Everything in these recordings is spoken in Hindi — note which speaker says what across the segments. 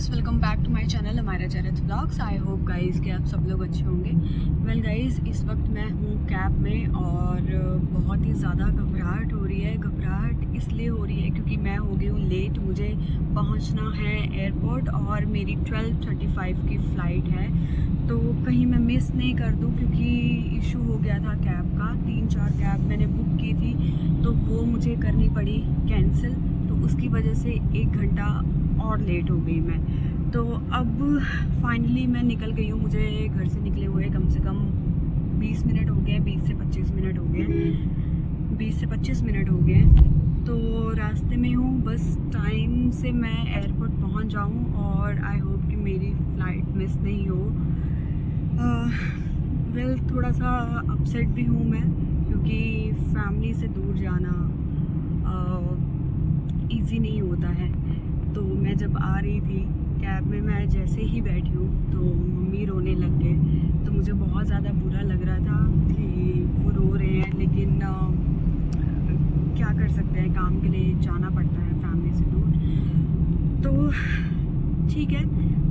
Speaker 1: Guys, welcome back to my channel हमारा चरत व्लॉग्स। आई होप गाइस कि आप सब लोग अच्छे होंगे। वेल गाइस, इस वक्त मैं हूँ कैब में और बहुत ही ज़्यादा घबराहट हो रही है। घबराहट इसलिए हो रही है क्योंकि मैं हो गई हूँ लेट। मुझे पहुँचना है एयरपोर्ट और मेरी 12:35 की फ़्लाइट है, तो कहीं मैं मिस नहीं कर दूँ क्योंकि इशू हो गया था कैब का। 3-4 कैब मैंने बुक की थी तो वो मुझे करनी पड़ी कैंसिल, तो उसकी वजह से 1 घंटा और लेट हो गई मैं। तो अब फाइनली मैं निकल गई हूँ। मुझे घर से निकले हुए कम से कम 20 मिनट हो गए, 20 से 25 मिनट हो गए, 20 से 25 मिनट हो गए। तो रास्ते में हूँ, बस टाइम से मैं एयरपोर्ट पहुँच जाऊँ और आई होप कि मेरी फ़्लाइट मिस नहीं हो। वेल, थोड़ा सा अपसेट भी हूँ मैं क्योंकि फैमिली से दूर जाना इजी नहीं होता है। तो मैं जब आ रही थी कैब में, मैं जैसे ही बैठी हूँ तो मम्मी रोने लग गए। तो मुझे बहुत ज़्यादा बुरा लग रहा था कि वो रो रहे हैं, लेकिन क्या कर सकते हैं, काम के लिए जाना पड़ता है फैमिली से दूर। तो ठीक है,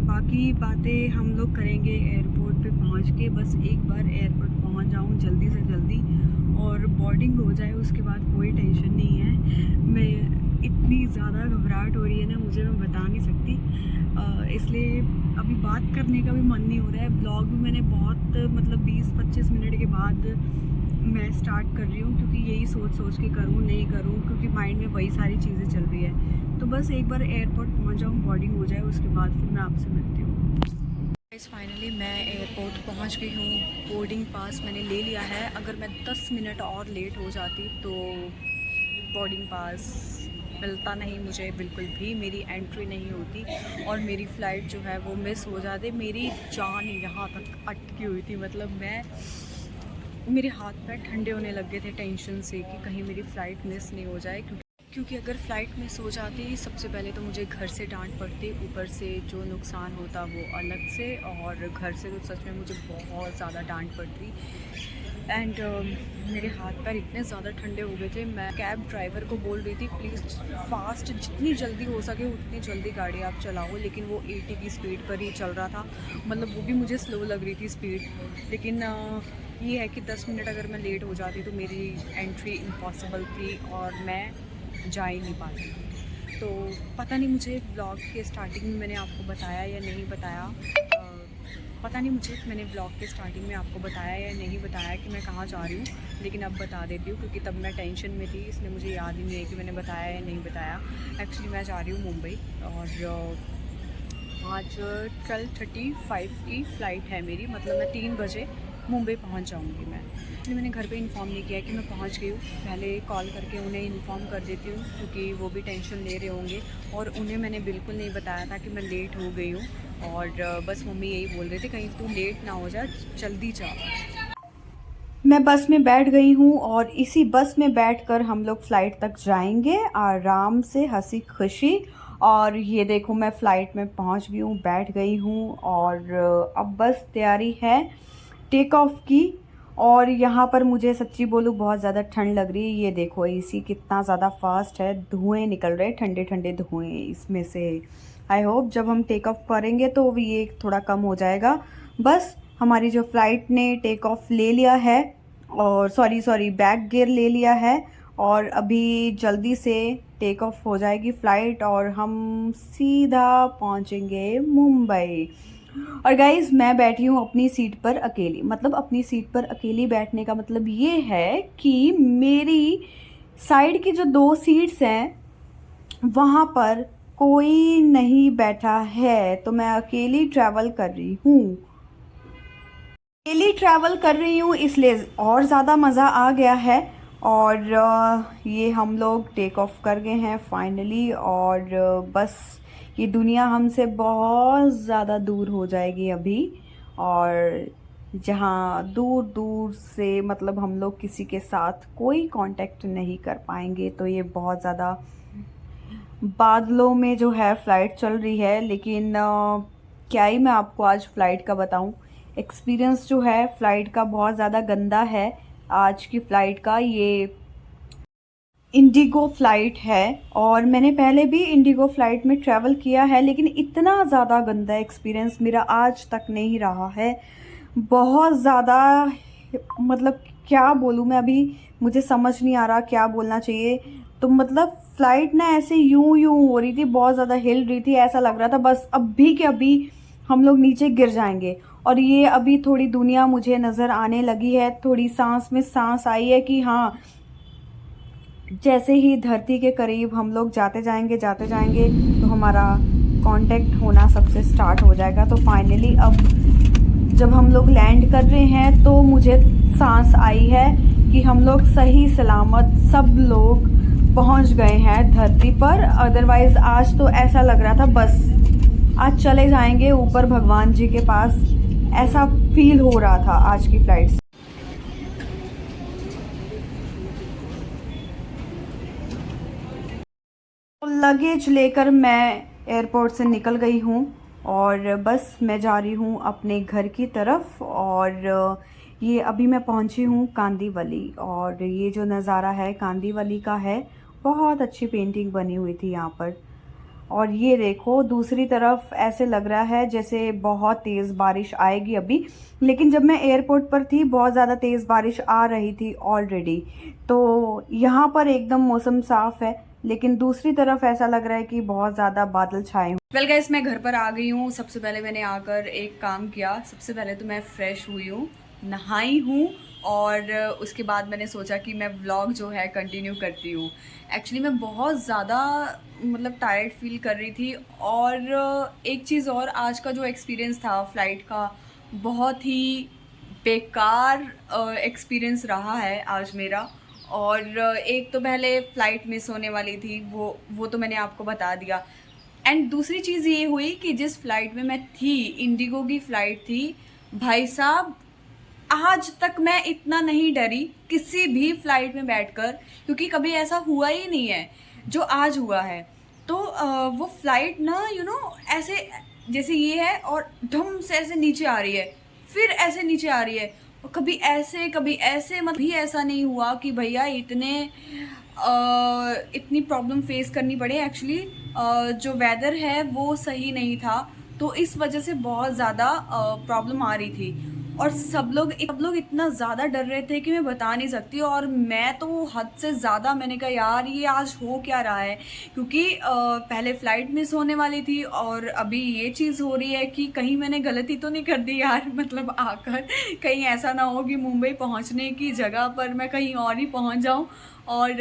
Speaker 1: बाकी बातें हम लोग करेंगे एयरपोर्ट पे पहुँच के। बस एक बार एयरपोर्ट पहुँच जाऊँ जल्दी से जल्दी और बोर्डिंग हो जाए, उसके बाद कोई टेंशन नहीं है। मैं इतनी ज़्यादा घबराहट हो रही है ना, मुझे मैं बता नहीं सकती। इसलिए अभी बात करने का भी मन नहीं हो रहा है। ब्लॉग भी मैंने बहुत मतलब 20-25 मिनट के बाद मैं स्टार्ट कर रही हूँ क्योंकि यही सोच सोच के करूँ नहीं करूँ, क्योंकि माइंड में वही सारी चीज़ें चल रही है। तो बस एक बार एयरपोर्ट पहुँच जाऊँ, बोर्डिंग हो जाए, उसके बाद फिर मैं आपसे मिलती हूँ। फाइनली मैं एयरपोर्ट पहुंच गई हूँ। बोर्डिंग पास मैंने ले लिया है। अगर मैं 10 मिनट और लेट हो जाती तो बोर्डिंग पास मिलता नहीं मुझे बिल्कुल भी, मेरी एंट्री नहीं होती और मेरी फ़्लाइट जो है वो मिस हो जाती। मेरी जान यहाँ तक अटकी हुई थी, मतलब मेरे हाथ पैर ठंडे होने लग गए थे टेंशन से कि कहीं मेरी फ़्लाइट मिस नहीं हो जाए। क्योंकि अगर फ़्लाइट मिस हो जाती, सबसे पहले तो मुझे घर से डांट पड़ती, ऊपर से जो नुकसान होता वो अलग से, और घर से तो सच में मुझे बहुत ज़्यादा डांट पड़ती। एंड मेरे हाथ पैर इतने ज़्यादा ठंडे हो गए थे। मैं कैब ड्राइवर को बोल रही थी प्लीज़ फास्ट, जितनी जल्दी हो सके उतनी जल्दी गाड़ी आप चलाओ, लेकिन वो 80 की स्पीड पर ही चल रहा था। मतलब वो भी मुझे स्लो लग रही थी स्पीड। लेकिन ये है कि 10 मिनट अगर मैं लेट हो जाती तो मेरी एंट्री इम्पॉसिबल थी और मैं जा ही नहीं पाती। तो पता नहीं मुझे ब्लॉग के स्टार्टिंग में मैंने आपको बताया या नहीं बताया, पता नहीं मुझे मैंने ब्लॉग के स्टार्टिंग में आपको बताया या नहीं बताया कि मैं कहाँ जा रही हूँ, लेकिन अब बता देती हूँ क्योंकि तब मैं टेंशन में थी, इसलिए मुझे याद ही नहीं है कि मैंने बताया या नहीं बताया। एक्चुअली मैं जा रही हूँ मुंबई और आज 12:35 की फ़्लाइट है मेरी, मतलब मैं 3 बजे मुंबई पहुंच जाऊंगी मैं। इसलिए मैंने घर पे इन्फॉर्म नहीं किया कि मैं पहुंच गई हूँ। पहले कॉल करके उन्हें इन्फॉर्म कर देती हूँ क्योंकि वो भी टेंशन ले रहे होंगे, और उन्हें मैंने बिल्कुल नहीं बताया था कि मैं लेट हो गई हूँ। और बस मम्मी यही बोल रहे थे कहीं तू लेट ना हो जा, जल्दी जा। मैं बस में बैठ गई हूँ और इसी बस में बैठकर हम लोग फ़्लाइट तक जाएंगे आराम से, हंसी खुशी। और ये देखो मैं फ़्लाइट में पहुँच गई हूँ, बैठ गई हूँ और अब बस तैयारी है टेक ऑफ की। और यहाँ पर मुझे सच्ची बोलूँ बहुत ज़्यादा ठंड लग रही है। ये देखो एसी कितना ज़्यादा फास्ट है, धुएँ निकल रहे, ठंडे ठंडे धुएँ इसमें से। आई होप जब हम टेक ऑफ करेंगे तो ये थोड़ा कम हो जाएगा। बस हमारी जो फ़्लाइट ने टेक ऑफ ले लिया है, और सॉरी बैक गियर ले लिया है, और अभी जल्दी से टेक ऑफ हो जाएगी फ़्लाइट और हम सीधा पहुंचेंगे मुंबई। और गाइज़ मैं बैठी हूँ अपनी सीट पर अकेली। मतलब अपनी सीट पर अकेली बैठने का मतलब ये है कि मेरी साइड की जो 2 सीट्स हैं वहाँ पर कोई नहीं बैठा है, तो मैं अकेली ट्रैवल कर रही हूँ। अकेली ट्रैवल कर रही हूँ इसलिए और ज़्यादा मज़ा आ गया है। और ये हम लोग टेक ऑफ कर गए हैं फाइनली, और बस ये दुनिया हमसे बहुत ज़्यादा दूर हो जाएगी अभी। और जहाँ दूर दूर से मतलब हम लोग किसी के साथ कोई कांटेक्ट नहीं कर पाएंगे। तो ये बहुत ज़्यादा बादलों में जो है फ़्लाइट चल रही है, लेकिन क्या ही मैं आपको आज फ़्लाइट का बताऊं। एक्सपीरियंस जो है फ़्लाइट का बहुत ज़्यादा गंदा है आज की फ़्लाइट का। ये इंडिगो फ़्लाइट है और मैंने पहले भी इंडिगो फ़्लाइट में ट्रैवल किया है, लेकिन इतना ज़्यादा गंदा एक्सपीरियंस मेरा आज तक नहीं रहा है। बहुत ज़्यादा, मतलब क्या बोलूँ मैं अभी, मुझे समझ नहीं आ रहा क्या बोलना चाहिए। तो मतलब फ़्लाइट ना ऐसे यूं यूं हो रही थी, बहुत ज़्यादा हिल रही थी, ऐसा लग रहा था बस अभी के अभी हम लोग नीचे गिर जाएंगे। और ये अभी थोड़ी दुनिया मुझे नज़र आने लगी है, थोड़ी सांस में सांस आई है कि हाँ, जैसे ही धरती के करीब हम लोग जाते जाएंगे तो हमारा कांटेक्ट होना सबसे स्टार्ट हो जाएगा। तो फाइनली अब जब हम लोग लैंड कर रहे हैं तो मुझे सांस आई है कि हम लोग सही सलामत सब लोग पहुंच गए हैं धरती पर। अदरवाइज आज तो ऐसा लग रहा था बस आज चले जाएंगे ऊपर भगवान जी के पास, ऐसा फील हो रहा था आज की फ्लाइट से। लगेज लेकर मैं एयरपोर्ट से निकल गई हूँ और बस मैं जा रही हूँ अपने घर की तरफ। और ये अभी मैं पहुँची हूँ कांदीवली, और ये जो नज़ारा है कांदीवली का है, बहुत अच्छी पेंटिंग बनी हुई थी यहाँ पर। और ये देखो दूसरी तरफ ऐसे लग रहा है जैसे बहुत तेज़ बारिश आएगी अभी, लेकिन जब मैं एयरपोर्ट पर थी बहुत ज़्यादा तेज़ बारिश आ रही थी ऑलरेडी। तो यहाँ पर एकदम मौसम साफ़ है, लेकिन दूसरी तरफ ऐसा लग रहा है कि बहुत ज़्यादा बादल छाए हुए। वेल गाइस, मैं घर पर आ गई हूँ। सबसे पहले मैंने आकर एक काम किया, सबसे पहले तो मैं फ़्रेश हुई हूँ, नहाई हूँ, और उसके बाद मैंने सोचा कि मैं व्लॉग जो है कंटिन्यू करती हूँ। एक्चुअली मैं बहुत ज़्यादा मतलब टायर्ड फील कर रही थी। और एक चीज़ और, आज का जो एक्सपीरियंस था फ़्लाइट का, बहुत ही बेकार एक्सपीरियंस रहा है आज मेरा। और एक तो पहले फ़्लाइट मिस होने वाली थी, वो तो मैंने आपको बता दिया। एंड दूसरी चीज़ ये हुई कि जिस फ़्लाइट में मैं थी, इंडिगो की फ़्लाइट थी, भाई साहब आज तक मैं इतना नहीं डरी किसी भी फ़्लाइट में बैठकर, क्योंकि कभी ऐसा हुआ ही नहीं है जो आज हुआ है। तो वो फ़्लाइट ना ऐसे जैसे ये है और धम से ऐसे नीचे आ रही है, फिर ऐसे नीचे आ रही है, और कभी ऐसे मतलब भी ऐसा नहीं हुआ कि भैया इतनी प्रॉब्लम फेस करनी पड़े। एक्चुअली जो वेदर है वो सही नहीं था, तो इस वजह से बहुत ज़्यादा प्रॉब्लम आ रही थी। और सब लोग इतना ज़्यादा डर रहे थे कि मैं बता नहीं सकती। और मैं तो हद से ज़्यादा, मैंने कहा यार ये आज हो क्या रहा है, क्योंकि पहले फ़्लाइट मिस होने वाली थी और अभी ये चीज़ हो रही है कि कहीं मैंने गलती तो नहीं कर दी यार, मतलब आकर कहीं ऐसा ना हो कि मुंबई पहुंचने की जगह पर मैं कहीं और ही पहुंच जाऊं। और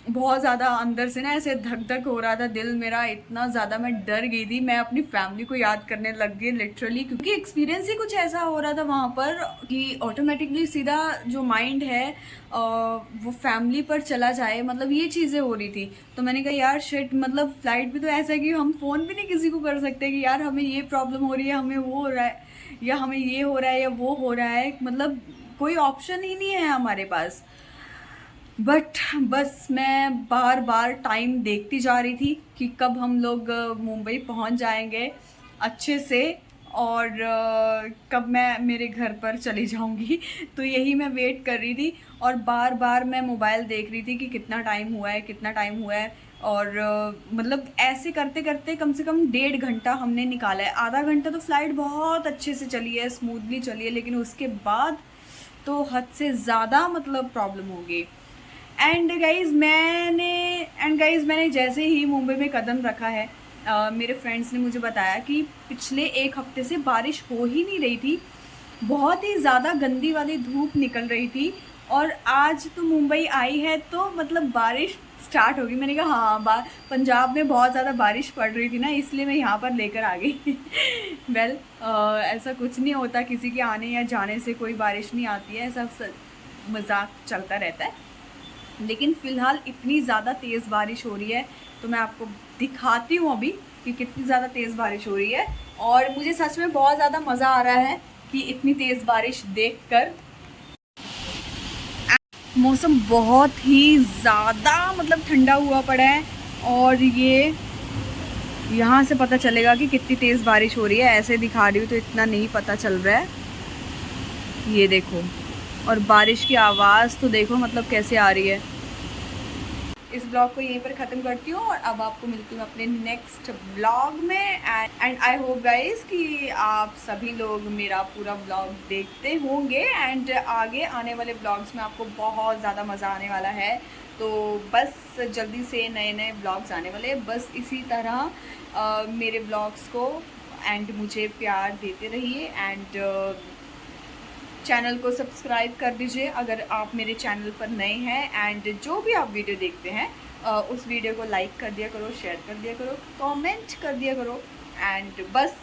Speaker 1: बहुत ज़्यादा अंदर से ना ऐसे धक धक हो रहा था दिल मेरा, इतना ज़्यादा मैं डर गई थी। मैं अपनी फैमिली को याद करने लग गई लिटरली, क्योंकि एक्सपीरियंस ही कुछ ऐसा हो रहा था वहाँ पर कि ऑटोमेटिकली सीधा जो माइंड है वो फैमिली पर चला जाए, मतलब ये चीज़ें हो रही थी। तो मैंने कहा यार शिट, मतलब फ़्लाइट भी तो ऐसा है कि हम फ़ोन भी नहीं किसी को कर सकते कि यार हमें ये प्रॉब्लम हो रही है, हमें वो हो रहा है, या हमें ये हो रहा है या वो हो रहा है, मतलब कोई ऑप्शन ही नहीं है हमारे पास। बट बस मैं बार बार टाइम देखती जा रही थी कि कब हम लोग मुंबई पहुंच जाएंगे अच्छे से, और कब मैं मेरे घर पर चली जाऊंगी। तो यही मैं वेट कर रही थी, और बार बार मैं मोबाइल देख रही थी कि कितना टाइम हुआ है, कितना टाइम हुआ है। और मतलब ऐसे करते करते कम से कम 1.5 घंटा हमने निकाला है। आधा घंटा तो फ़्लाइट बहुत अच्छे से चली है, स्मूथली चली है, लेकिन उसके बाद तो हद से ज़्यादा मतलब प्रॉब्लम हो गई। एंड गाइज़ मैंने जैसे ही मुंबई में कदम रखा है, मेरे फ्रेंड्स ने मुझे बताया कि पिछले 1 हफ्ते से बारिश हो ही नहीं रही थी, बहुत ही ज़्यादा गंदी वाली धूप निकल रही थी, और आज तो मुंबई आई है तो मतलब बारिश स्टार्ट होगी। मैंने कहा हाँ, पंजाब में बहुत ज़्यादा बारिश पड़ रही थी ना, इसलिए मैं यहाँ पर लेकर आ गई। वेल ऐसा कुछ नहीं होता, किसी के आने या जाने से कोई बारिश नहीं आती है, ऐसा मजाक चलता रहता है। लेकिन फ़िलहाल इतनी ज़्यादा तेज़ बारिश हो रही है, तो मैं आपको दिखाती हूँ अभी कि कितनी ज़्यादा तेज़ बारिश हो रही है। और मुझे सच में बहुत ज़्यादा मज़ा आ रहा है कि इतनी तेज़ बारिश देखकर। मौसम बहुत ही ज़्यादा मतलब ठंडा हुआ पड़ा है, और ये यहाँ से पता चलेगा कि कितनी तेज़ बारिश हो रही है। ऐसे दिखा रही हूँ तो इतना नहीं पता चल रहा है, ये देखो। और बारिश की आवाज़ तो देखो मतलब कैसे आ रही है। इस ब्लॉग को यहीं पर ख़त्म करती हूँ और अब आपको मिलती हूँ अपने नेक्स्ट ब्लॉग में। एंड आई होप गाइस कि आप सभी लोग मेरा पूरा ब्लॉग देखते होंगे एंड आगे आने वाले ब्लॉग्स में आपको बहुत ज़्यादा मज़ा आने वाला है। तो बस जल्दी से नए नए ब्लॉग्स आने वाले हैं। बस इसी तरह मेरे ब्लॉग्स को एंड मुझे प्यार देते रहिए एंड चैनल को सब्सक्राइब कर दीजिए अगर आप मेरे चैनल पर नए हैं। एंड जो भी आप वीडियो देखते हैं उस वीडियो को लाइक कर दिया करो, शेयर कर दिया करो, कमेंट कर दिया करो एंड बस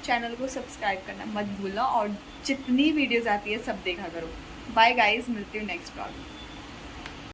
Speaker 1: चैनल को सब्सक्राइब करना मत भूलना और जितनी वीडियोज़ आती है सब देखा करो। बाय गाइस, मिलती हूँ नेक्स्ट ब्लॉग में।